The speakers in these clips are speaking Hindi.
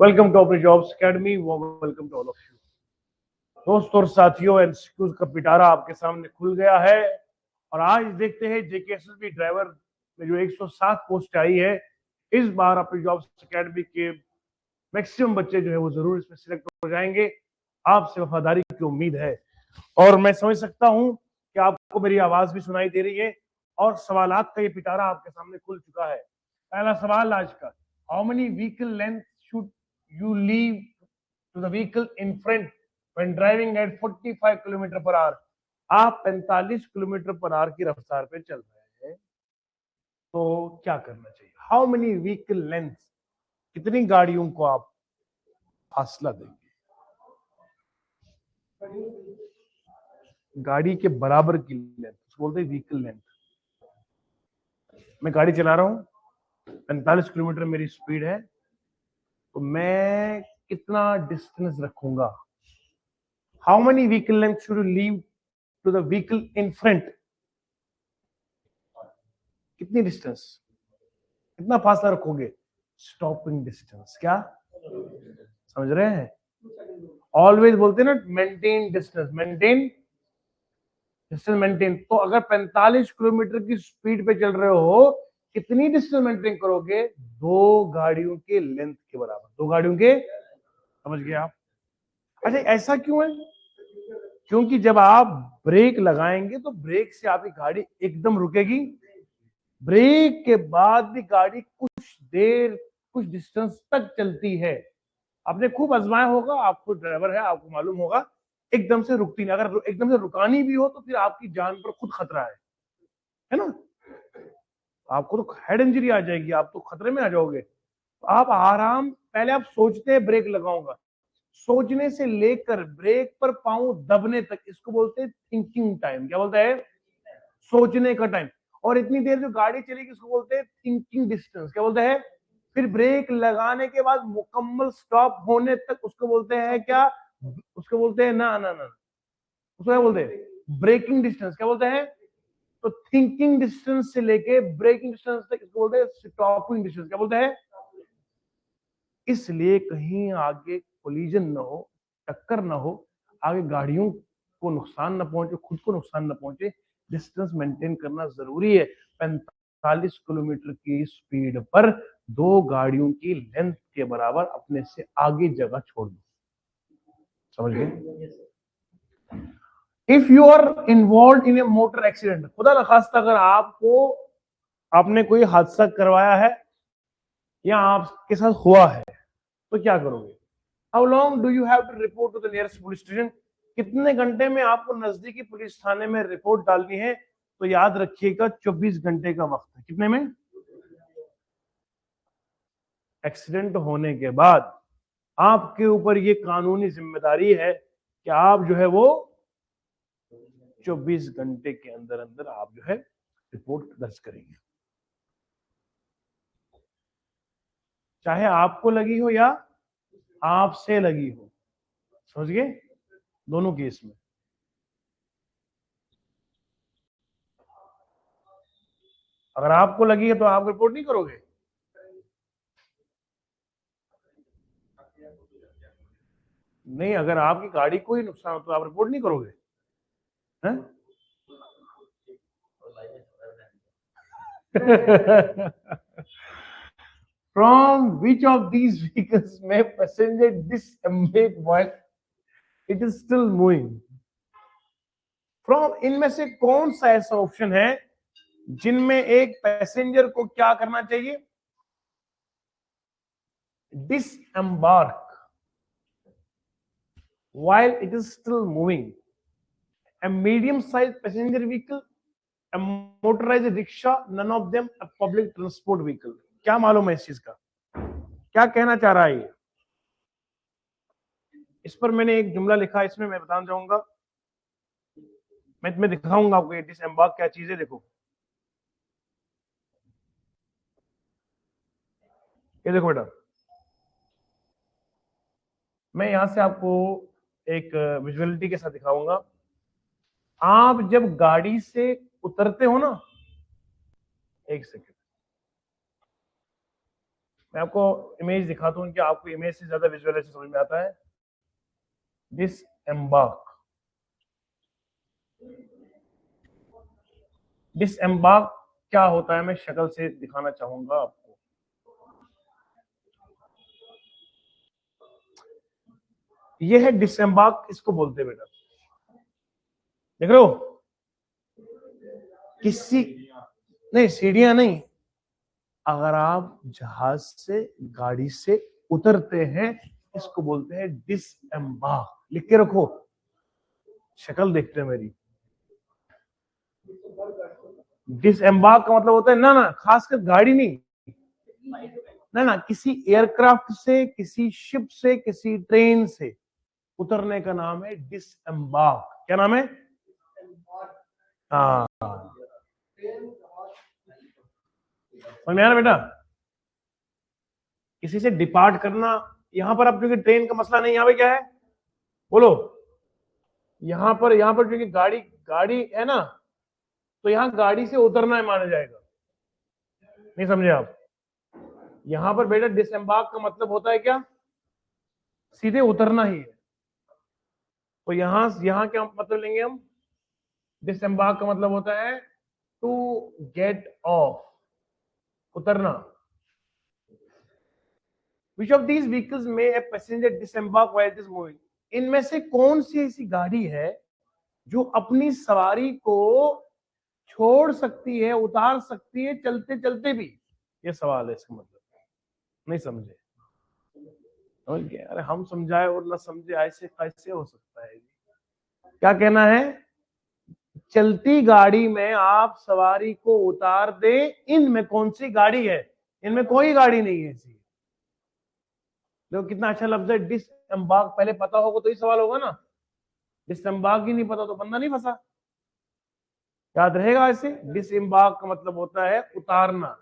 वेलकम टू अपनी jobs academy, welcome to all of you. दोस्तों और साथियों, एमसीक्यूज का पिटारा आपके सामने खुल गया है और आज देखते हैं जेकेएसएसबी ड्राइवर में जो 107 पोस्ट आई है, इस बार अपनी जॉब्स अकेडमी के मैक्सिमम बच्चे जो है वो जरूर इसमें सिलेक्ट हो जाएंगे। आपसे वफादारी की उम्मीद है और मैं समझ सकता हूं कि आपको मेरी आवाज भी सुनाई दे रही है और सवालात का ये पिटारा आपके सामने खुल चुका है। पहला सवाल आज का, how many vehicle length should you leave to the vehicle in front when driving at 45 kilometre per hour. आप 45 किलोमीटर पर आवर की रफ्तार पे चल रहे हैं तो क्या करना चाहिए? हाउ मेनी व्हीकल लेंथ, कितनी गाड़ियों को आप फासला देंगे? गाड़ी के बराबर की लेंथ बोलते हैं व्हीकल लेंथ। मैं गाड़ी चला रहा हूं, 45 किलोमीटर मेरी स्पीड है, तो मैं कितना डिस्टेंस रखूंगा? How many vehicle length should you leave to the vehicle in front? कितनी डिस्टेंस, कितना फासला रखोगे? Stopping distance. क्या समझ रहे हैं? ऑलवेज बोलते हैं ना, maintain distance, maintain distance, maintain. तो अगर 45 किलोमीटर की स्पीड पे चल रहे हो, कितनी डिस्टेंस मेंटेन करोगे? 2 गाड़ियों के लेंथ के बराबर, 2 गाड़ियों के। समझ गए आप? अच्छा, ऐसा क्यों है? क्योंकि जब आप ब्रेक लगाएंगे तो ब्रेक से आपकी गाड़ी एकदम रुकेगी, ब्रेक के बाद भी गाड़ी कुछ देर, कुछ डिस्टेंस तक चलती है। आपने खूब आजमाया होगा, आप खुद ड्राइवर है, आपको मालूम होगा, एकदम से रुकती नहीं। अगर एकदम से रुकानी भी हो तो फिर आपकी जान पर खुद खतरा है ना? आपको तो हेड इंजरी आ जाएगी, आप तो खतरे में आ जाओगे। तो आप आराम, पहले आप सोचते हैं ब्रेक लगाऊंगा, सोचने से लेकर ब्रेक पर पांव दबने तक, इसको बोलते हैं थिंकिंग टाइम। क्या बोलते हैं? सोचने का टाइम। और इतनी देर जो गाड़ी चलेगी उसको बोलते हैं थिंकिंग डिस्टेंस। क्या बोलते हैं? फिर ब्रेक लगाने के बाद मुकम्मल स्टॉप होने तक उसको बोलते हैं क्या? उसको बोलते हैं ना ना ना, उसको क्या बोलते हैं? Braking distance. क्या बोलते हैं? तो थिंकिंग डिस्टेंस से लेके ब्रेकिंग डिस्टेंस तक इसको बोलते हैं स्टॉपिंग डिस्टेंस। क्या बोलते हैं? इसलिए कहीं आगे कोलिजन ना हो, टक्कर ना हो, आगे गाड़ियों को नुकसान ना पहुंचे, खुद को नुकसान ना पहुंचे, डिस्टेंस मेंटेन करना जरूरी है। 45 किलोमीटर की स्पीड पर 2 गाड़ियों की लेंथ के बराबर अपने से आगे जगह छोड़ दो। समझ गए? If you are involve in a motor accident, खुदा न खास्ता अगर आपने कोई हादसा करवाया है या आपके साथ हुआ है, तो क्या करोगे? How long do you have to report to the nearest police station? कितने घंटे में आपको नजदीकी पुलिस थाने में रिपोर्ट डालनी है? तो याद रखिएगा 24 घंटे का वक्त है। कितने में? एक्सीडेंट होने के बाद आपके ऊपर ये कानूनी जिम्मेदारी है कि आप जो है वो 24 घंटे के अंदर अंदर आप जो है रिपोर्ट दर्ज करेंगे, चाहे आपको लगी हो या आपसे लगी हो। समझ गए? दोनों केस में। अगर आपको लगी है तो आप रिपोर्ट नहीं करोगे? नहीं, अगर आपकी गाड़ी को ही नुकसान हो तो आप रिपोर्ट नहीं करोगे? हैं? From which of these vehicles may passenger disembark while it is still moving? From इनमें से कौन सा ऐसा ऑप्शन है जिनमें एक पैसेंजर को क्या करना चाहिए? डिसएम्बार्क while it is still moving. A medium-sized passenger vehicle, a motorized rickshaw, none of them a public transport vehicle. क्या मालूम है इस चीज का? क्या कहना चाह रहा है ये? इस पर मैंने एक जुमला लिखा, इसमें मैं बताना चाहूंगा, मैं दिखाऊंगा आपको ये डिसएम्बार्क क्या चीज है। देखो, ये देखो बेटा, मैं यहां से आपको एक विजुअलिटी के साथ दिखाऊंगा। आप जब गाड़ी से उतरते हो ना, एक सेकेंड, मैं आपको इमेज दिखाता हूँ कि आपको इमेज से ज्यादा विजुअलाइजेशन समझ में आता है। डिसएम्बार्क, डिसएम्बार्क क्या होता है मैं शक्ल से दिखाना चाहूंगा आपको। ये है डिसएम्बार्क, इसको बोलते हैं बेटा, देख रहे हो? किसी नहीं, सीढ़ियां नहीं, अगर आप जहाज से गाड़ी से उतरते हैं इसको बोलते हैं डिसएम्बार्क। लिख के रखो, शक्ल देखते हैं मेरी। डिसएम्बार्क का मतलब होता है ना खासकर गाड़ी नहीं, ना किसी एयरक्राफ्ट से, किसी शिप से, किसी ट्रेन से उतरने का नाम है डिसएम्बार्क। क्या नाम है? हाँ, समझ में आ रहा बेटा? किसी से डिपार्ट करना। यहां पर अब क्योंकि ट्रेन का मसला नहीं, यहाँ पे क्या है बोलो, यहां पर क्योंकि गाड़ी गाड़ी है ना, तो यहां गाड़ी से उतरना है माना जाएगा। नहीं समझे आप? यहां पर बेटा डिसएम्बार्क का मतलब होता है क्या? सीधे उतरना ही है। तो यहां क्या मतलब लेंगे हम? डिसएम्बार्क का मतलब होता है टू गेट ऑफ, उतरना। विच of these vehicles may a passenger disembark while it is moving? इनमें से कौन सी ऐसी गाड़ी है जो अपनी सवारी को छोड़ सकती है, उतार सकती है चलते चलते भी? ये सवाल है, इसका मतलब नहीं समझे? समझ गए? अरे हम समझाए और ना समझे, ऐसे कैसे हो सकता है? क्या कहना है? चलती गाड़ी में आप सवारी को उतार दे, इनमें कौन सी गाड़ी है? इनमें कोई गाड़ी नहीं है ऐसी। देखो कितना अच्छा लफ्ज है डिसएम्बार्क, पहले पता होगा तो ही सवाल होगा ना। डिसएम्बार्क ही नहीं पता तो बंदा नहीं फंसा। याद रहेगा ऐसे, डिसएम्बार्क का मतलब होता है उतारना।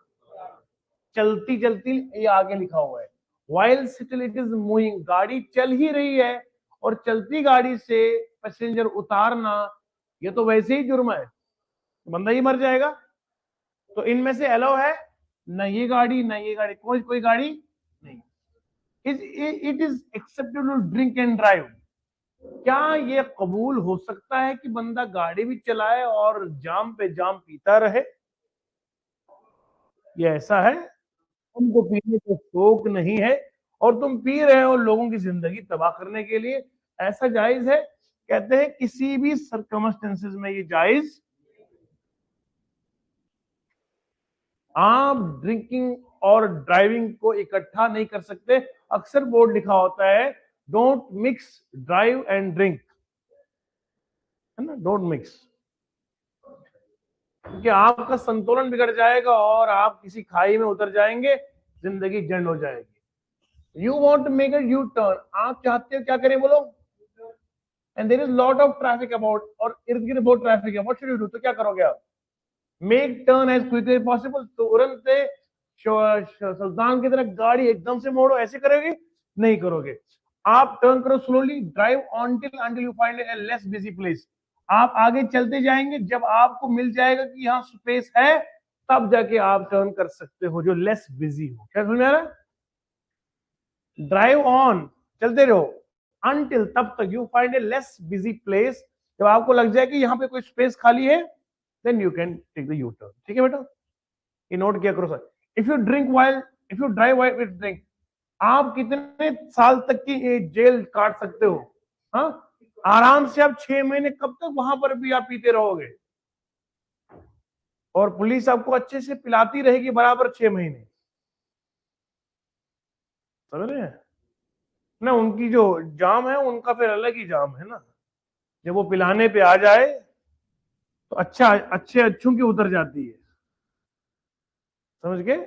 चलती चलती, ये आगे लिखा हुआ है, while still it is moving, गाड़ी चल ही रही है और चलती गाड़ी से पैसेंजर उतारना, ये तो वैसे ही जुर्म है, बंदा ही मर जाएगा। तो इनमें से अलाउ है ना ये गाड़ी, ना ये गाड़ी, कोई गाड़ी नहीं। It is acceptable drink and drive? क्या ये कबूल हो सकता है कि बंदा गाड़ी भी चलाए और जाम पे जाम पीता रहे? ये ऐसा है? तुमको पीने का शौक नहीं है और तुम पी रहे हो लोगों की जिंदगी तबाह करने के लिए, ऐसा जायज है? कहते हैं किसी भी सरकमस्टेंसेस में ये जायज। आप ड्रिंकिंग और ड्राइविंग को इकट्ठा नहीं कर सकते। अक्सर बोर्ड लिखा होता है don't mix drive and drink, है ना, डोंट मिक्स, क्योंकि आपका संतुलन बिगड़ जाएगा और आप किसी खाई में उतर जाएंगे, जिंदगी जंड हो जाएगी। You want to make a U turn, आप चाहते हो क्या करें बोलो, and there is lot of traffic about, और इर्द गिर्द बहुत ट्रैफिक है, व्हाट शुड यू डू? तो क्या करोगे आप? Make turn as quickly as possible, तुरंत से सुल्तान की तरह गाड़ी एकदम से मोड़ो, ऐसे करोगे? नहीं करोगे। आप टर्न करो slowly, drive until you find a less busy place, आप आगे चलते जाएंगे, जब आपको मिल जाएगा कि यहाँ स्पेस है, तब जाके आप टर्न कर सकते हो जो लेस बिजी हो। क्या समझ आ रहा है? ड्राइव ऑन, चलते रहो, अनटिल, तब तक, you find A less busy place, जब आपको लग जाए कि यहाँ पे कोई स्पेस खाली है, then you can take the U turn. ठीक है बेटा, ये नोट किया करो sir. If you drink while, if you drive while with drink, आप कितने साल तक की जेल काट सकते हो? हाँ, आराम से आप 6 महीने, कब तक वहां पर भी आप पीते रहोगे? और पुलिस आपको अच्छे से पिलाती रहेगी बराबर 6 महीने। समझ रहे हैं ना? उनकी जो जाम है उनका फिर अलग ही जाम है ना, जब वो पिलाने पे आ जाए तो अच्छा, अच्छे अच्छों की उतर जाती है। समझ गए?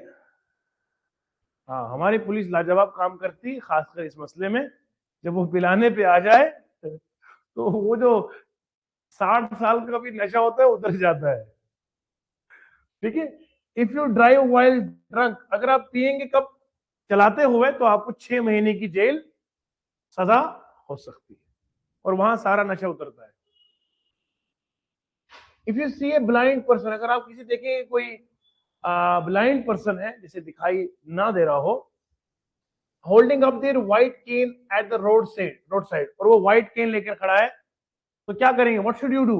हाँ, हमारी पुलिस लाजवाब काम करती है, खासकर इस मसले में। जब वो पिलाने पे आ जाए तो वो जो 60 साल का भी नशा होता है उतर जाता है। ठीक है? If you drive while drunk, अगर आप पिएंगे कब? चलाते हुए, तो आपको 6 महीने की जेल सजा हो सकती है और वहां सारा नशा उतरता है। If you see a blind person, अगर आप किसी देखें कोई ब्लाइंड पर्सन है, जिसे दिखाई ना दे रहा हो, holding up there white cane at the road side, और वो व्हाइट केन लेकर खड़ा है, तो क्या करेंगे? What should you do?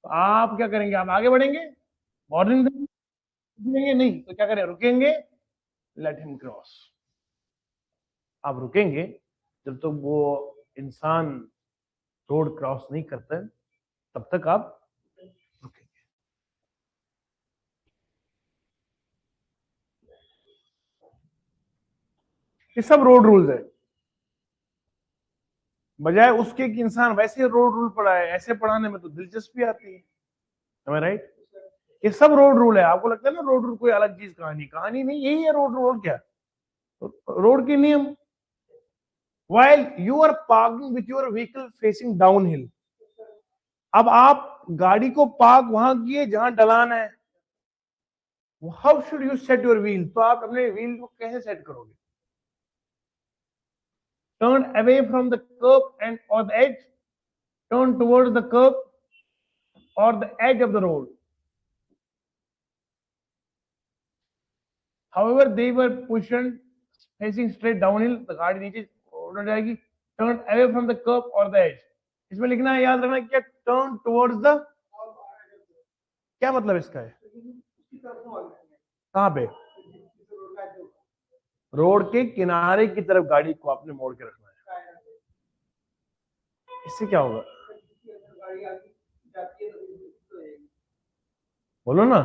आप क्या करेंगे? आप आगे बढ़ेंगे, वार्निंग देंगे? नहीं, तो क्या करें? रुकेंगे, लेट हिम क्रॉस। आप रुकेंगे जब तक वो इंसान रोड क्रॉस नहीं करता है, तब तक आप रुकेंगे। ये सब रोड रूल्स है, बजाय उसके कि इंसान वैसे रोड रूल पढ़ाए। ऐसे पढ़ाने में तो दिलचस्पी आती है, राइट? ये सब रोड रूल है। आपको लगता है ना रोड रूल कोई अलग चीज, कहानी नहीं, यही है रोड रूल। क्या रोड के नियम? while you are parking with your vehicle facing downhill, अब आप गाड़ी को पार्क वहां किए जहां ढलान है, how should you set your wheel? तो आप अपने व्हील को कैसे सेट करोगे? Turn away from the kerb and or the edge, turn towards the kerb or the edge of the road. However, they were pushed facing straight downhill, तो गाड़ी नीचे उड़ जाएगी। Turn away from the kerb or the as, इसमें लिखना है, याद रखना क्या, टर्न टुवर्ड्स द, क्या मतलब इसका है? कहां पे? रोड के किनारे की तरफ गाड़ी को आपने मोड़ के रखना है। इससे क्या होगा? बोलो ना।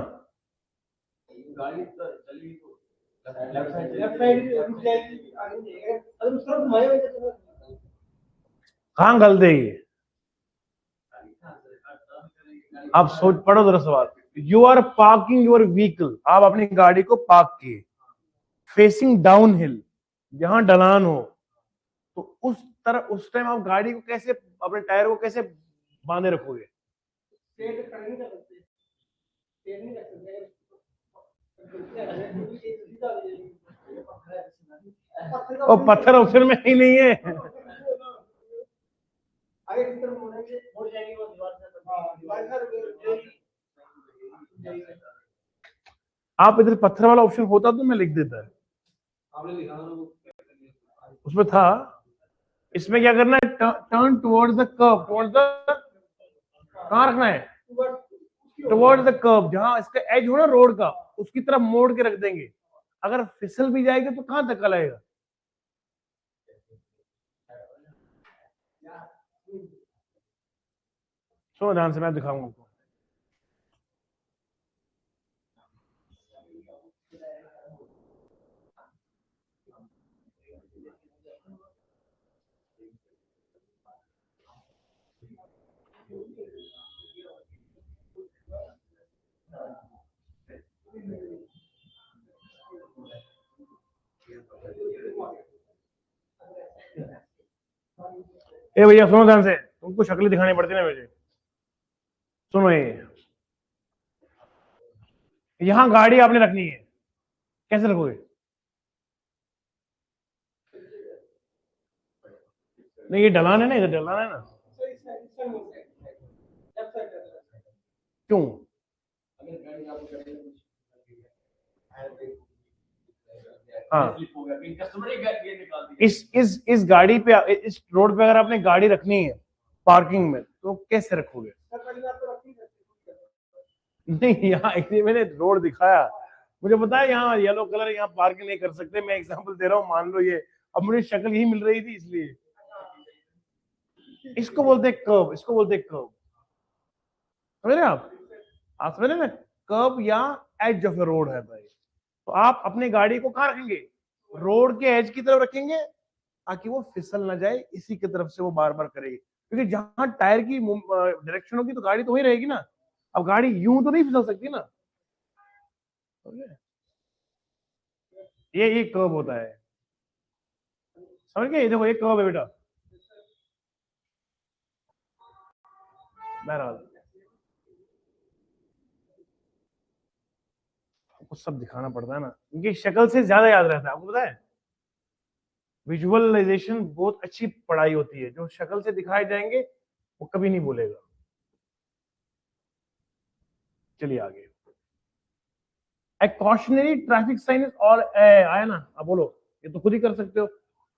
कहां गल देगी? आप सोच पढ़ो जरा सवाल। You are parking your vehicle, आप अपनी गाड़ी को पार्क किए, फेसिंग डाउन हिल, जहां ढलान हो, तो उस तरफ उस टाइम आप गाड़ी को कैसे, अपने टायर को कैसे बांधे रखोगे? और पत्थर ऑप्शन में ही नहीं है। आप इधर पत्थर वाला ऑप्शन होता तो मैं लिख देता है, उसमें था। इसमें क्या करना है? Turn towards the curve, towards the, कहां रखना है? टुवर्ड्स द कर्व, जहां इसका एज हो ना रोड का, उसकी तरफ मोड़ के रख देंगे। अगर फिसल भी जाएगी तो कहां धक्का लगेगा? सुनो ध्यान से, मैं दिखाऊंगा आपको। ए भैया सुनो ध्यान से, तुमको शक्ल दिखानी पड़ती है ना मुझे। सुनो, ये यहां गाड़ी आपने रखनी है, कैसे रखोगे? नहीं, ये ढलान है ना, इधर ढलान है ना। क्यों? हाँ, इस गाड़ी पे, इस रोड पे अगर आपने गाड़ी रखनी है पार्किंग में, तो कैसे रखोगे? नहीं, यहाँ मैंने रोड दिखाया, मुझे पता है यहाँ येलो कलर, यहाँ पार्किंग नहीं कर सकते। मैं एग्जांपल दे रहा हूँ, मान लो ये, अब मुझे शक्ल ही मिल रही थी इसलिए। इसको बोलते कर्व, इसको बोलते कर्व, समझ रहे आप समझ रहे ना? कर्व या एज ऑफ रोड है भाई। तो आप अपनी गाड़ी को कहां रखेंगे? रोड के एज की तरफ रखेंगे, ताकि वो फिसल ना जाए, इसी की तरफ से वो बार बार करेगी। क्योंकि जहां टायर की डायरेक्शन होगी तो गाड़ी तो वही रहेगी ना। अब गाड़ी यूं तो नहीं फिसल सकती ना। ये कर्व होता है, समझ गए? ये देखो, ये कर्व है बेटा। बहरहाल आपको सब दिखाना पड़ता है ना, क्योंकि शक्ल से ज्यादा याद रहता है, आपको पता है। विजुअलाइजेशन बहुत अच्छी पढ़ाई होती है, जो शक्ल से दिखाए जाएंगे वो कभी नहीं भूलेगा। चलिए आगे। A cautionary traffic sign is all, आया ना, अब बोलो। ये तो खुद ही कर सकते हो।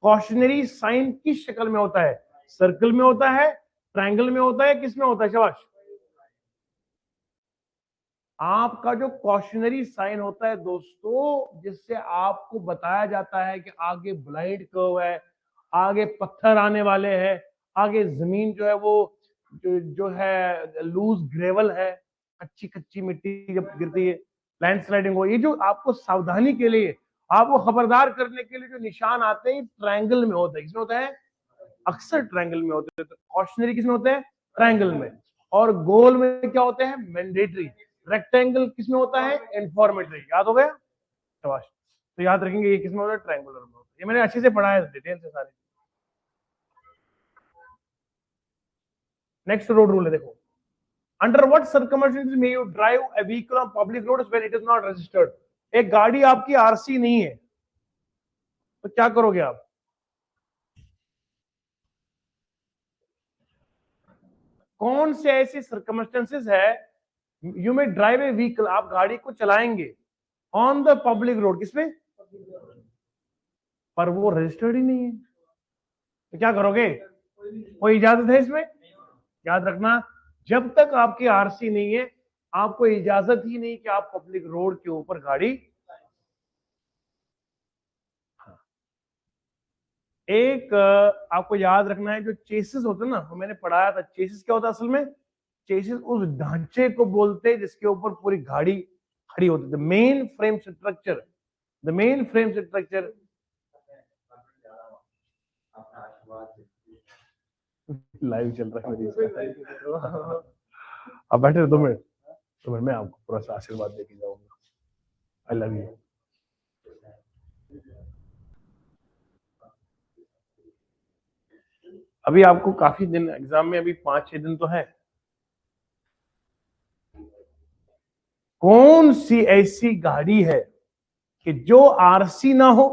कॉशनरी साइन किस शक्ल में होता है? सर्कल में होता है, ट्रायंगल में होता है, किस में होता है? शाबाश। आपका जो कॉशनरी साइन होता है दोस्तों, जिससे आपको बताया जाता है कि आगे ब्लाइंड कर्व है, आगे पत्थर आने वाले हैं, आगे जमीन जो है वो जो है लूज ग्रेवल है, कच्ची कच्ची मिट्टी जब गिरती है, लैंडस्लाइडिंग हो, ये जो आपको सावधानी के लिए, आपको खबरदार करने के लिए जो निशान आते हैं, ट्रायंगल में होते हैं। किसमें होता है? अक्सर ट्रायंगल में होते हैं। तो कॉशनरी किसमें होते हैं? ट्रायंगल में। और गोल में क्या होते हैं? मैंडेटरी। रेक्टेंगल किसमें होता है? इन्फॉर्मेटरी। याद हो गया? शाबाश। तो याद रखेंगे ये किसमें होता है? ट्रायंगुलर में होता है। ये मैंने अच्छे से पढ़ा है डिटेल से सारे। नेक्स्ट रोड रूल है, देखो। Under what circumstances may you drive a vehicle on public roads when it is not registered? एक गाड़ी आपकी आरसी नहीं है तो क्या करोगे आप? कौन से ऐसे सर्कमस्टेंसेस है you may drive A vehicle, आप गाड़ी को चलाएंगे ऑन द पब्लिक रोड, किसमें? पर वो रजिस्टर्ड ही नहीं है, तो क्या करोगे? कोई इजाजत है इसमें? याद रखना, जब तक आपकी आरसी नहीं है, आपको इजाजत ही नहीं कि आप पब्लिक रोड के ऊपर गाड़ी। हाँ। एक आपको याद रखना है, जो चेसिस होते हैं ना, वो मैंने पढ़ाया था, चेसिस क्या होता है असल में? चेसिस उस ढांचे को बोलते हैं जिसके ऊपर पूरी गाड़ी खड़ी होती है। The main frame structure, the main frame structure. Live चल रहा है मेरी। अब बैठे 2 मिनट, 2 मिनट में आपको पूरा सा आशीर्वाद देके जाऊंगा। I love you. अभी आपको काफी दिन एग्जाम में, अभी 5-6 दिन तो है। कौन सी ऐसी गाड़ी है कि जो आरसी ना हो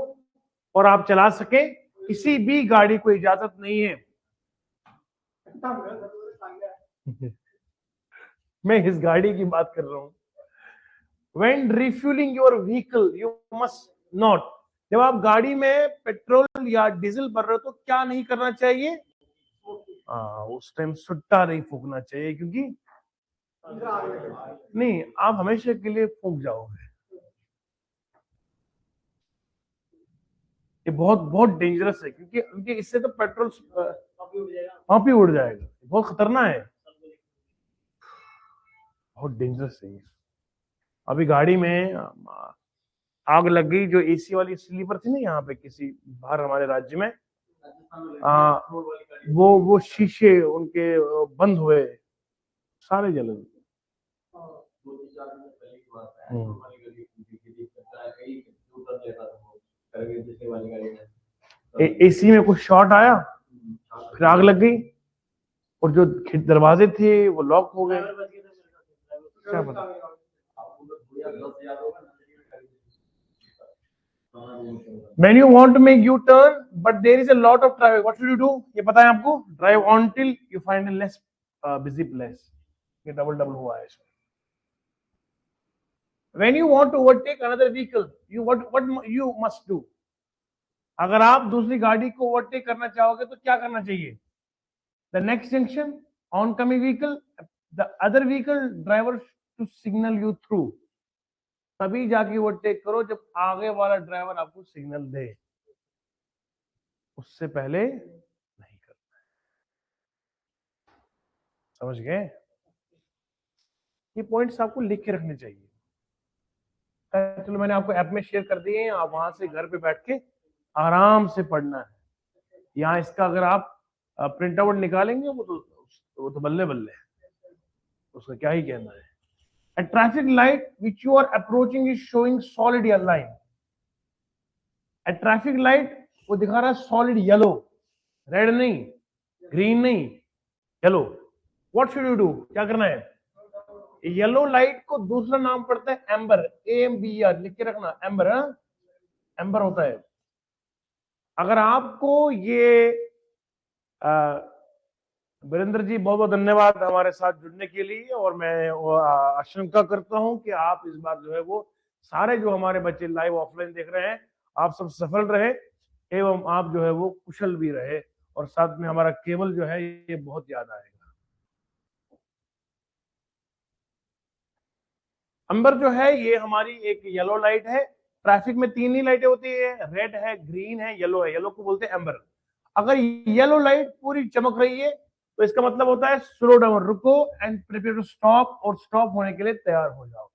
और आप चला सके? किसी भी गाड़ी को इजाजत नहीं है। मैं इस गाड़ी की बात कर रहा हूं। When refueling your vehicle, you must not, जब आप गाड़ी में पेट्रोल या डीजल भर रहे हो तो क्या नहीं करना चाहिए? उस टाइम सुट्टा नहीं फूकना चाहिए, क्योंकि नहीं, आप हमेशा के लिए फूक जाओगे। ये बहुत बहुत डेंजरस है, क्योंकि इससे तो पेट्रोल वहां पे उड़ जाएगा। बहुत खतरनाक है, बहुत डेंजरस है। अभी गाड़ी में आग लग गई, जो एसी वाली स्लीपर थी ना यहाँ पे किसी बाहर हमारे राज्य में, वो शीशे उनके बंद हुए, सारे जल गए। एसी में कुछ शॉर्ट आया, फिर आग लग गई, और जो दरवाजे थे वो लॉक हो गए। क्या पता। When you want to make U-turn, but there is a lot of traffic, what should you do? ये पता है आपको? Drive until you find a less busy place. ये double हुआ है इसमें। When you want to overtake another vehicle, what you must do? अगर आप दूसरी गाड़ी को ओवरटेक करना चाहोगे तो क्या करना चाहिए? The next junction, oncoming vehicle, the other vehicle driver to signal you through. तभी जाके ओवरटेक करो जब आगे वाला ड्राइवर आपको सिग्नल दे, उससे पहले नहीं करना है। समझ गए? ये पॉइंट्स आपको लिख के रखने चाहिए। चलो मैंने आपको ऐप में शेयर कर दिए हैं, आप वहां से घर पे बैठ के आराम से पढ़ना है। यहाँ इसका अगर आप प्रिंट आउट निकालेंगे वो तो बल्ले बल्ले, उसका क्या ही कहना है। A traffic light which you are approaching is showing solid line. A traffic light वो दिखा रहा है solid yellow, red नहीं, green नहीं, yellow. What should you do? क्या करना है? येलो लाइट को दूसरा नाम पड़ता है एम्बर, AMBER, लिख के रखना, एम्बर। एम्बर होता है। अगर आपको ये वीरेंद्र जी बहुत बहुत धन्यवाद हमारे साथ जुड़ने के लिए, और मैं आशंका करता हूं कि आप इस बार जो है वो सारे जो हमारे बच्चे लाइव ऑफलाइन देख रहे हैं, आप सब सफल रहे। एवं आप जो है वो कुशल भी रहे, और साथ में हमारा केबल जो है ये बहुत याद आएगा। अंबर जो है ये हमारी एक येलो लाइट है। ट्रैफिक में 3 ही लाइटें होती है, रेड है, ग्रीन है, येलो है। येलो को बोलते हैं एम्बर। अगर येलो लाइट पूरी चमक रही है तो इसका मतलब होता है स्लो डाउन, रुको एंड प्रिपेयर टू स्टॉप, और स्टॉप होने के लिए तैयार हो जाओ।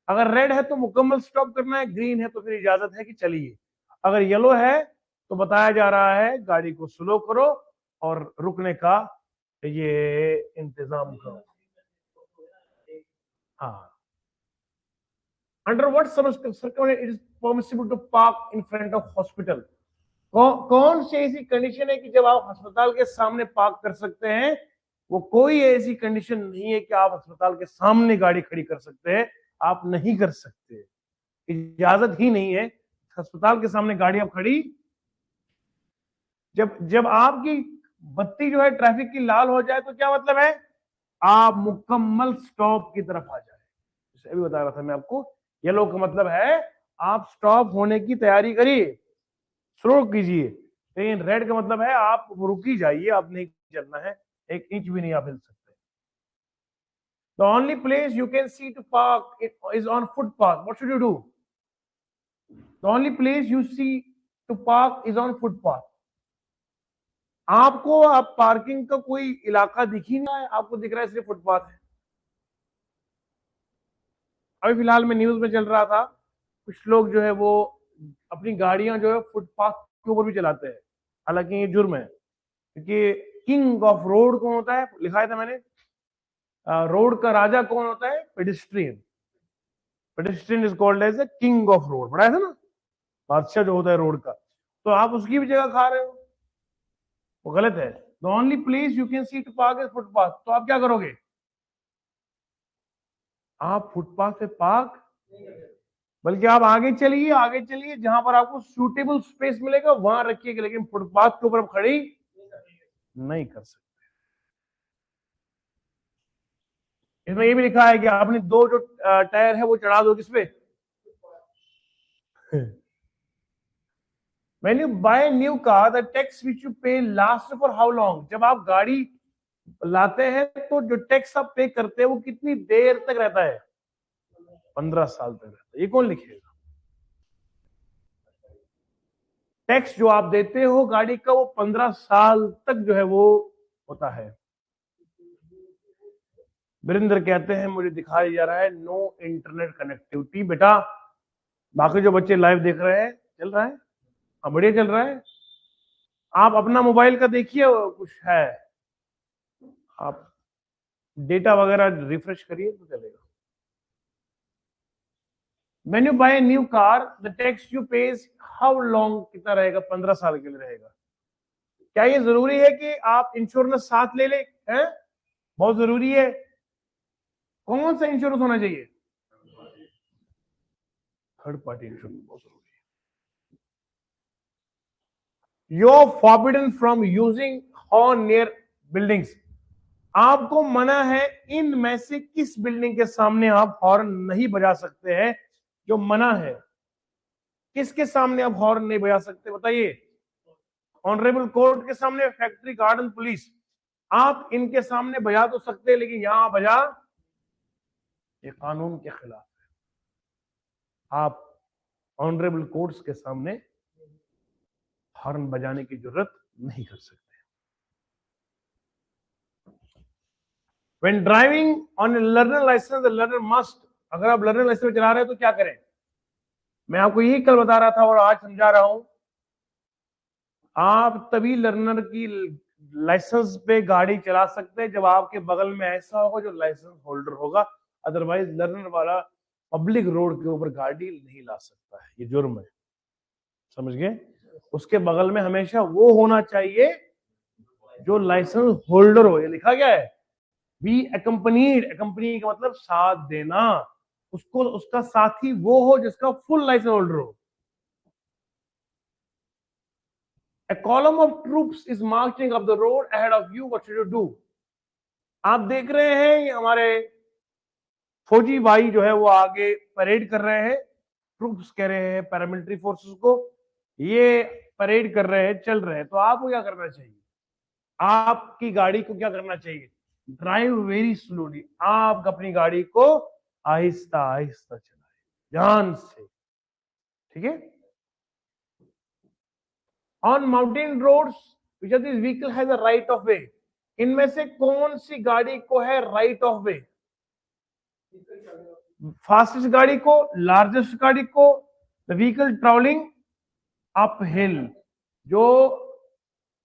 अगर रेड है तो मुकम्मल स्टॉप करना है, ग्रीन है तो फिर इजाजत है कि चलिए। अगर येलो है तो बताया जा रहा है गाड़ी को स्लो करो और रुकने का ये इंतजाम करो। हाँ, under what circumstances it is permissible to park in front of hospital? कौन सी ऐसी कंडीशन है कि जब आप अस्पताल के सामने पार्क कर सकते हैं? वो कोई ऐसी कंडीशन नहीं है कि आप अस्पताल के सामने गाड़ी खड़ी कर सकते हैं। आप नहीं कर सकते, इजाजत ही नहीं है अस्पताल के सामने गाड़ी आप खड़ी। जब जब आपकी बत्ती जो है ट्रैफिक की लाल हो जाए तो क्या मतलब है? आप मुकम्मल स्टॉप की तरफ आ जाए। जैसे अभी बता रहा था मैं आपको, येलो का मतलब है आप स्टॉप होने की तैयारी करिए, स्लो कीजिए। लेकिन रेड का मतलब है आप रुक ही जाइए, आप नहीं चलना है, एक इंच भी नहीं आप हिल सकते। The only place you can see to park is on footpath. What should you do? The only place you see to park is on footpath. आपको आप पार्किंग का कोई इलाका दिख ही ना है, आपको दिख रहा है सिर्फ फुटपाथ है। अभी फिलहाल में न्यूज में चल रहा था, कुछ लोग जो है वो अपनी गाड़ियां जो है फुटपाथ के ऊपर भी चलाते हैं। हालांकि ये जुर्म है, क्योंकि किंग ऑफ रोड कौन होता है, लिखा था मैंने, रोड का राजा कौन होता है? Pedestrian. Pedestrian is called as the king of road, पढ़ा था ना, बादशाह जो होता है रोड का। तो आप उसकी भी जगह खा रहे हो, वो गलत है। The only place you can see to park is footpath. तो आप क्या करोगे? आप फुटपाथ पे पार्क, बल्कि आप आगे चलिए, आगे चलिए, जहां पर आपको सूटेबल स्पेस मिलेगा वहां रखिएगा, लेकिन फुटपाथ के ऊपर आप खड़ी नहीं कर सकते। इसमें ये भी लिखा है कि आपने दो जो टायर है वो चढ़ा दो किस पे? When you buy a new car, the tax which you pay lasts for how long? जब आप गाड़ी लाते हैं तो जो टैक्स आप पे करते हैं वो कितनी देर तक रहता है? 15 साल तक रहता है। ये कौन लिखेगा? टैक्स जो आप देते हो गाड़ी का वो 15 साल तक जो है वो होता है। वीरेंद्र कहते हैं मुझे दिखाया जा रहा है नो इंटरनेट कनेक्टिविटी। बेटा बाकी जो बच्चे लाइव देख रहे हैं, चल रहा है? हाँ, बढ़िया चल रहा है। आप अपना मोबाइल का देखिए, कुछ है, आप डेटा वगैरह रिफ्रेश करिए तो चलेगा। When you buy a new car, the tax you pay is how long? कितना रहेगा? 15 साल के लिए रहेगा। क्या ये जरूरी है कि आप इंश्योरेंस साथ ले लें? बहुत जरूरी है। कौन सा इंश्योरेंस होना चाहिए? थर्ड पार्टी इंश्योरेंस बहुत जरूरी है। You're forbidden from using horn near buildings. आपको मना है इन में से किस बिल्डिंग के सामने आप हॉर्न नहीं बजा सकते हैं? जो मना है, किसके सामने आप हॉर्न नहीं बजा सकते बताइए? ऑनरेबल कोर्ट के सामने, फैक्ट्री, गार्डन, पुलिस। आप इनके सामने बजा तो सकते हैं, लेकिन यहां बजा, ये कानून के खिलाफ है। आप ऑनरेबल कोर्ट्स के सामने हॉर्न बजाने की जरूरत नहीं कर सकते। When driving on a learner license, the learner must, अगर आप लर्नर लाइसेंस में चला रहे हैं तो क्या करें? मैं आपको यही कल बता रहा था और आज समझा रहा हूं। आप तभी लर्नर की लाइसेंस पे गाड़ी चला सकते हैं जब आपके बगल में ऐसा होगा जो लाइसेंस होल्डर होगा। अदरवाइज लर्नर वाला पब्लिक रोड के ऊपर गाड़ी नहीं ला सकता है, ये जुर्म है, समझ गए? उसके बगल में हमेशा वो होना चाहिए जो लाइसेंस होल्डर हो। ये लिखा गया है, बी एकम्पनीड। एकम्पनी का मतलब साथ देना, उसको उसका साथी वो हो जिसका फुल लाइसेंस होल्डर हो। A column of troops is marching up the road ahead of you. What should you do? आप देख रहे हैं ये हमारे फौजी भाई जो है वो आगे परेड कर रहे हैं। ट्रूप्स कह रहे हैं पैरामिलिट्री फोर्सेस को। ये परेड कर रहे हैं, चल रहे हैं, तो आपको क्या करना चाहिए? आपकी गाड़ी को क्या करना चाहिए? Drive very slowly. आप अपनी गाड़ी को आहिस्ता आहिस्ता चलाएं, ध्यान से, ठीक है? On mountain roads which are this vehicle has a right of way. इनमें से कौन सी गाड़ी को है राइट ऑफ वे? फास्टेस्ट गाड़ी को, लार्जेस्ट गाड़ी को, the vehicle travelling up hill, जो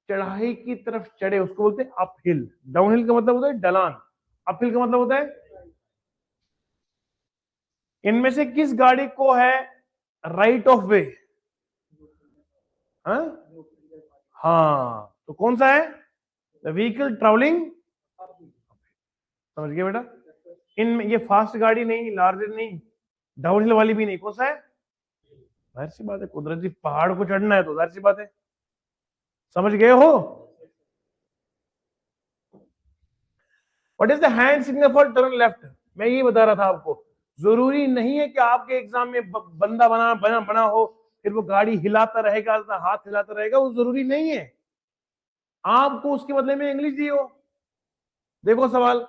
चढ़ाई की तरफ चढ़े उसको बोलते हैं अप हिल। डाउन हिल का मतलब होता है ढलान, अप हिल का मतलब होता है। इनमें से किस गाड़ी को है राइट ऑफ वे? हाँ, तो कौन सा है? द व्हीकल ट्रैवलिंग, समझ गए बेटा? इनमें ये फास्ट गाड़ी नहीं, लार्जर नहीं, डाउन हिल वाली भी नहीं, कौन सा है? जाहिर सी बात है, कुदरती पहाड़ को चढ़ना है तो जाहिर सी बात है। समझ गए हो? What is the hand signal for turn left? मैं ये बता रहा था आपको, जरूरी नहीं है कि आपके एग्जाम में बंदा बना हो, फिर वो गाड़ी हिलाता रहेगा, हाथ हिलाता रहेगा, वो जरूरी नहीं है। आपको उसके बदले में इंग्लिश दी हो। देखो सवाल,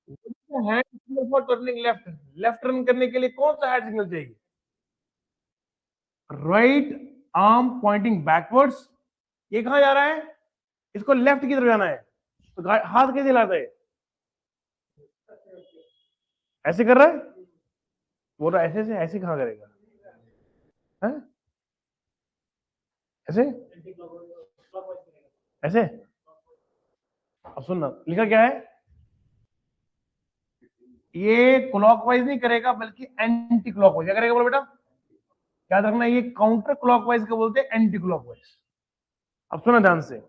hand signal for turning left, left turn करने के लिए कौन सा हैंड सिग्नल चाहिए? Right arm pointing backwards. ये कहां जा रहा है? इसको लेफ्ट की तरफ जाना है, तो हाथ कैसे हिलाता है? ऐसे कर रहा है, बोल रहा ऐसे से, ऐसे कहां करेगा? है? ऐसे ऐसे। अब सुनना, लिखा क्या है? ये क्लॉकवाइज नहीं करेगा बल्कि एंटी क्लॉकवाइज। क्या करेगा बोलो बेटा? याद रखना, ये काउंटर क्लॉकवाइज को बोलते हैं एंटी क्लॉकवाइज। अब सुना ध्यान से,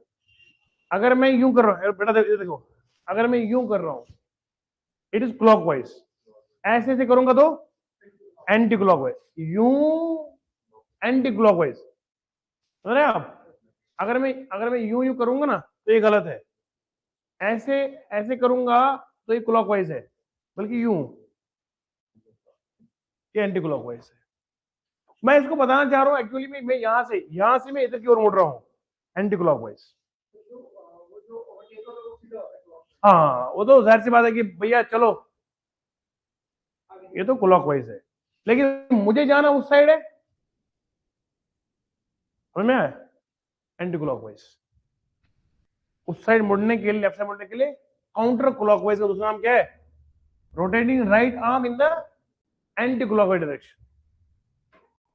अगर मैं यूं कर रहा हूं बेटा, देखो, अगर मैं यूं कर रहा हूं इट इज क्लॉकवाइज, ऐसे ऐसे करूंगा तो एंटी क्लॉकवाइज, यूं एंटी क्लॉकवाइज। समझ रहे आप? अगर मैं यूं यूं करूंगा ना तो ये गलत है, ऐसे ऐसे करूंगा तो ये क्लॉकवाइज है, बल्कि यूं, ये एंटी क्लॉकवाइज है। मैं इसको बताना चाह रहा हूं एक्चुअली में, मैं यहां से मैं इधर की ओर मुड़ रहा हूं, एंटी क्लॉकवाइज। हाँ, वो तो जाहिर सी बात है कि भैया चलो, ये तो क्लॉकवाइज है, लेकिन मुझे जाना उस साइड है, समझ में आया? Anti clockwise. उस साइड मुड़ने के लिए, लेफ्ट साइड मुड़ने के लिए काउंटर क्लॉकवाइज का दूसरा नाम क्या है? Rotating right arm in the anti clockwise direction.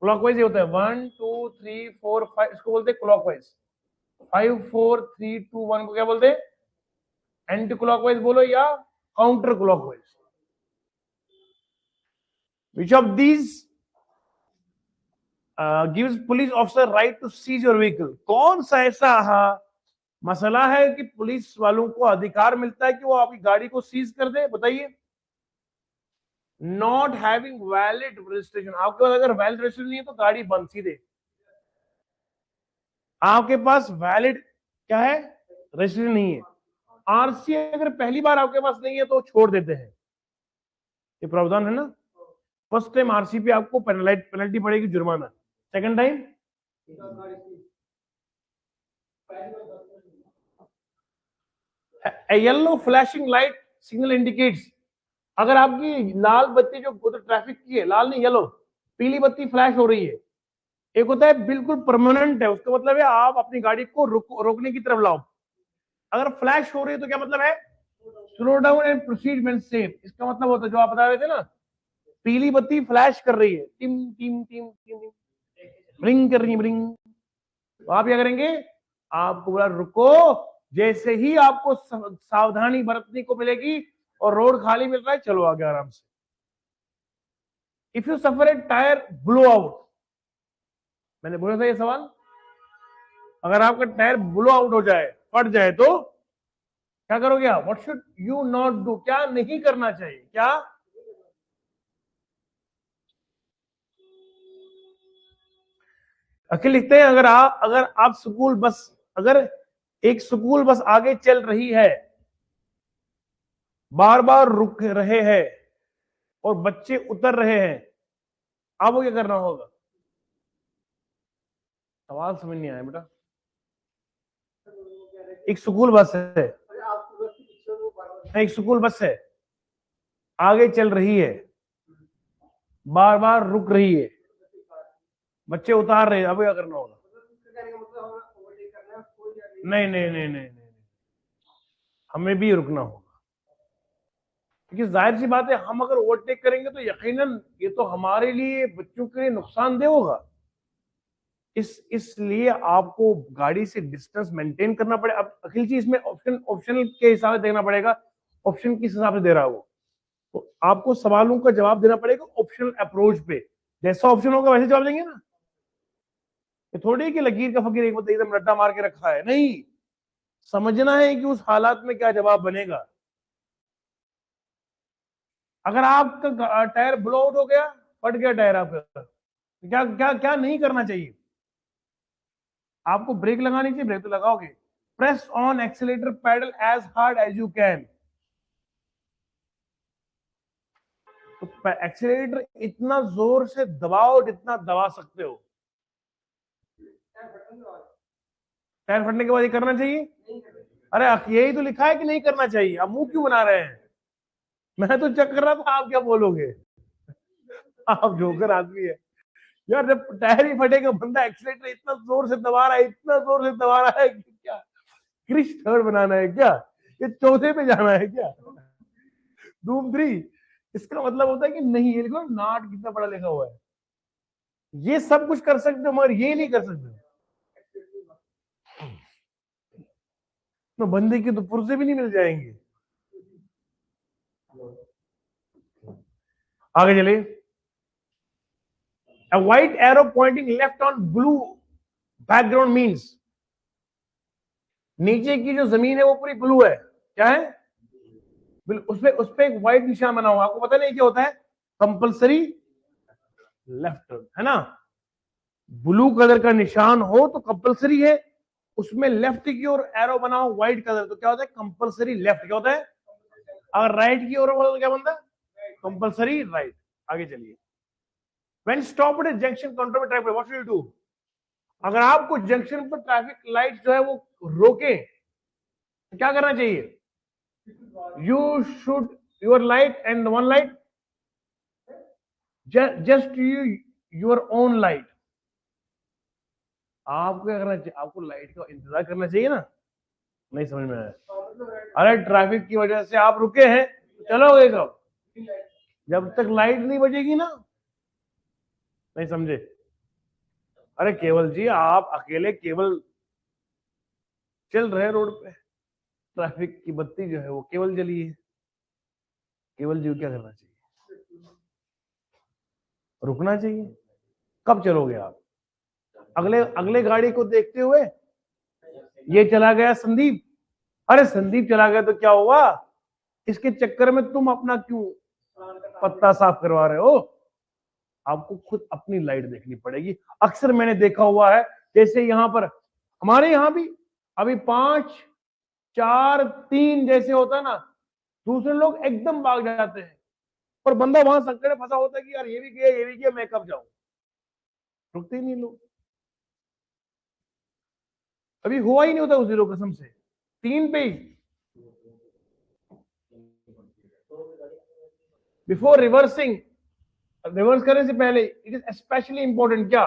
Clockwise ये होता है 1 2 3 4 5, इसको बोलते हैं क्लॉकवाइज। 5 4 3 2 1 को क्या बोलते हैं? एंटी क्लॉकवाइज बोलो या counter clockwise. Which of these gives police officer right to seize your vehicle? कौन सा ऐसा मसला है कि पुलिस वालों को अधिकार मिलता है कि वो आपकी गाड़ी को सीज कर दे? बताइए। नॉट हैविंग वैलिड रजिस्ट्रेशन, आपके पास अगर वैलिड रजिस्ट्रेशन नहीं है तो गाड़ी बंद, सीधे। आपके पास वैलिड क्या है? रजिस्ट्रेशन नहीं है। आरसी अगर पहली बार आपके पास नहीं है तो छोड़ देते हैं, ये प्रावधान है ना। फर्स्ट टाइम आरसी पे आपको पेनल्टी पड़ेगी, जुर्माना। Second time yellow flashing light signal indicates, अगर आपकी लाल बत्ती जो उधर ट्रैफिक की है, लाल नहीं येलो, पीली बत्ती फ्लैश हो रही है, एक होता है बिल्कुल परमानेंट है, उसका मतलब है आप अपनी गाड़ी को रोकने की तरफ लाओ। अगर फ्लैश हो रही है तो क्या मतलब है? Slow down and proceed when safe. इसका मतलब होता है जो आप बता रहे थे ना, पीली बत्ती फ्लैश कर रही है, टिम टिम टिम टिम टिम, ब्लिंक कर रही है, ब्लिंक, तो आप क्या करेंगे? आपको बोला रुको, जैसे ही आपको सावधानी बरतने को मिलेगी और रोड खाली मिल रहा है, चलो आगे आराम से। If you suffer A tyre blow out, मैंने बोला था ये सवाल, अगर आपका टायर ब्लो आउट हो जाए, फट जाए, तो क्या करोगे आप? What should you not do? क्या नहीं करना चाहिए? क्या? अखिल लिखते हैं, अगर आप स्कूल बस, अगर एक स्कूल बस आगे चल रही है, बार बार रुक रहे हैं और बच्चे उतर रहे हैं, आपको क्या करना होगा? सवाल समझ नहीं आया बेटा। एक स्कूल बस है, एक स्कूल बस है, आगे चल रही है, बार बार रुक रही है, बच्चे उतार रहे हैं, अब क्या करना होगा? नहीं नहीं नहीं नहीं नहीं, हमें भी रुकना होगा, क्योंकि जाहिर सी बात है हम अगर ओवरटेक करेंगे तो यकीनन ये तो हमारे लिए, बच्चों के लिए नुकसानदेह होगा। इसलिए आपको गाड़ी से डिस्टेंस मेंटेन करना पड़ेगा। अब अखिल जी इसमें ऑप्शनल के हिसाब से देखना पड़ेगा, ऑप्शन किस हिसाब से दे रहा है वो, तो आपको सवालों का जवाब देना पड़ेगा ऑप्शनल अप्रोच पे, जैसा ऑप्शन होगा वैसे जवाब देंगे ना। ये थोड़ी कि लकीर का फकीर एक बार एकदम रट्टा मार के रखा है, नहीं, समझना है कि उस हालात में क्या जवाब बनेगा। अगर आपका टायर ब्लो आउट हो गया, फट गया टायर आपका, क्या क्या क्या नहीं करना चाहिए? आपको ब्रेक लगानी चाहिए, ब्रेक तो लगाओगे। Press on accelerator pedal as hard as you can, तो एक्सीलेटर इतना जोर से दबाओ जितना दबा सकते हो। टायर फटने के बाद ये करना चाहिए? अरे यही तो लिखा है कि नहीं करना चाहिए, आप मुंह क्यों बना रहे हैं? मैं तो चेक कर रहा था आप क्या बोलोगे। आप जोकर आदमी है यार, जब टायर ही फटेगा, बंदा एक्सीलेटर इतना जोर से दबा रहा है, इतना जोर से दबा रहा है कि क्या क्रिश थर्ड बनाना है क्या? ये चौथे पे जाना है क्या? धूम 3। इसका मतलब होता है कि नहीं, ये देखो नाट कितना बड़ा लिखा हुआ है। ये सब कुछ कर सकते हो मगर ये नहीं कर सकते। तो बंदे की तो पुर्जे भी नहीं मिल जाएंगे। आगे चलिए। A white arrow pointing left on blue background means, नीचे की जो जमीन है वो पूरी ब्लू है, क्या है? उस पे एक व्हाइट निशान बना हुआ, आपको पता नहीं क्या होता है? कंपलसरी लेफ्ट टर्न, है ना? ब्लू कलर का निशान हो तो कंपलसरी है, उसमें लेफ्ट की ओर एरो बना हो व्हाइट कलर, तो क्या होता है? Compulsory left. क्या होता है? अगर राइट की ओर हो तो क्या बनता है? Compulsory right. आगे चलिए। When stopped at junction counter में traffic, what should you do? अगर आपको जंक्शन पर ट्रैफिक लाइट जो है वो रोके तो क्या करना चाहिए? You should your light and one light just your own light. आपको क्या करना चाहिए? आपको लाइट का इंतजार करना चाहिए ना। नहीं समझ में आया? अरे ट्रैफिक की वजह से आप रुके हैं, चलोगे कब? जब तक लाइट नहीं बजेगी ना। नहीं समझे? अरे केवल जी, आप अकेले केवल चल रहे रोड पे, ट्रैफिक की बत्ती जो है वो केवल जली है, केवल जी को क्या करना चाहिए? रुकना चाहिए। कब चलोगे आप? अगले अगले गाड़ी को देखते हुए, ये चला गया संदीप, अरे संदीप चला गया तो क्या हुआ, इसके चक्कर में तुम अपना क्यों पत्ता साफ करवा रहे हो? आपको खुद अपनी लाइट देखनी पड़ेगी। अक्सर मैंने देखा हुआ है, जैसे यहां पर हमारे यहां भी अभी 5 4 3 जैसे होता है ना, दूसरे लोग एकदम भाग जाते हैं, और बंदा वहां संकट में फंसा होता है कि यार ये भी किया, ये भी किया, मैं कब जाऊं? रुकते ही नहीं लोग। अभी हुआ ही नहीं होता उस जीरो कसम से, 3 पे ही। बिफोर रिवर्सिंग, रिवर्स करने से पहले इट इज स्पेशली इंपॉर्टेंट, क्या?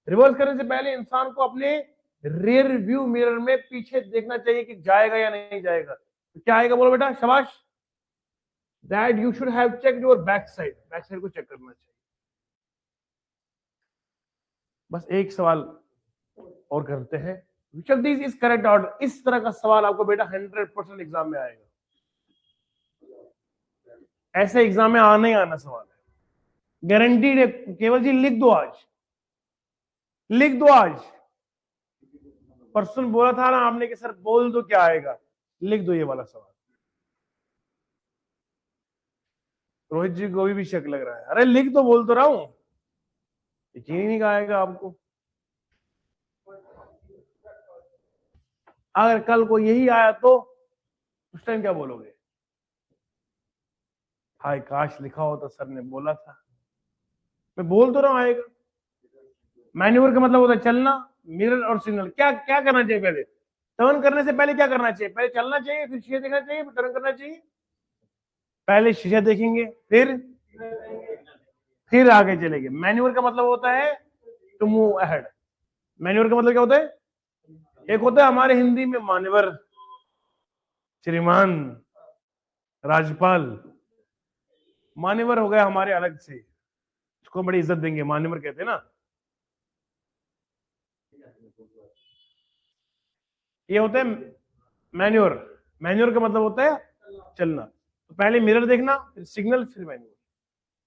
रिवर्स करने से पहले इंसान को अपने रियर व्यू मिरर में पीछे देखना चाहिए कि जाएगा या नहीं जाएगा। तो क्या आएगा बोलो बेटा, शाबाश। That you should have checked your back side को चेक करना चाहिए। बस एक सवाल और करते हैं, which of this is correct order. इस तरह का सवाल आपको बेटा 100% एग्जाम में आएगा, ऐसे एग्जाम में आना ही आना सवाल है, गारंटीड है। केवल जी लिख दो आज, लिख दो आज। परसों बोला था ना आपने कि सर बोल दो क्या आएगा, लिख दो ये वाला सवाल। रोहित जी को भी शक लग रहा है, अरे लिख दो, बोल तो रहा हूं, यकीन ही नहीं आएगा आपको। अगर कल को यही आया तो उस टाइम क्या बोलोगे? हाय काश लिखा हो तो, सर ने बोला था। मैं बोल तो रहा हूं आएगा, मैन्यूवर का मतलब होता है चलना। मिरर और सिग्नल, क्या क्या करना चाहिए पहले? टर्न करने से पहले क्या करना चाहिए? पहले चलना चाहिए, फिर शीशे देखना चाहिए, फिर टर्न करना चाहिए। पहले शीशे देखेंगे, फिर आगे चलेंगे। मैन्यूवर का मतलब होता है टू मूव अहेड। मैन्यूवर का मतलब क्या होता है? एक होता है हमारे हिंदी में मान्यवर, श्रीमान, राज्यपाल। मान्यवर हो गया हमारे अलग से, उसको बड़ी इज्जत देंगे, मान्यवर कहते हैं ना। ये होता है मैन्योर। मैन्योर का मतलब होता है चलना। तो पहले मिरर देखना, फिर सिग्नल, फिर मैन्योर।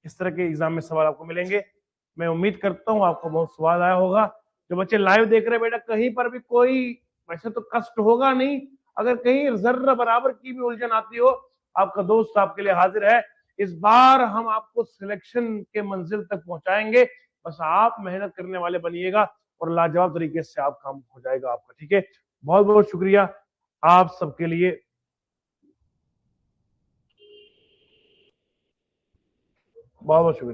इस तरह के एग्जाम में सवाल आपको मिलेंगे। मैं उम्मीद करता हूँ आपको बहुत स्वाद आया होगा। जो बच्चे लाइव देख रहे हैं बेटा, कहीं पर भी कोई वैसे तो कष्ट होगा नहीं, अगर कहीं जर्रा बराबर की भी उलझन आती हो, आपका दोस्त आपके लिए हाजिर है। इस बार हम आपको सिलेक्शन के मंजिल तक पहुंचाएंगे। बस आप मेहनत करने वाले बनिएगा और लाजवाब तरीके से आप काम हो जाएगा आपका। ठीक है, बहुत बहुत शुक्रिया आप सबके लिए। बहुत बहुत शुक्रिया।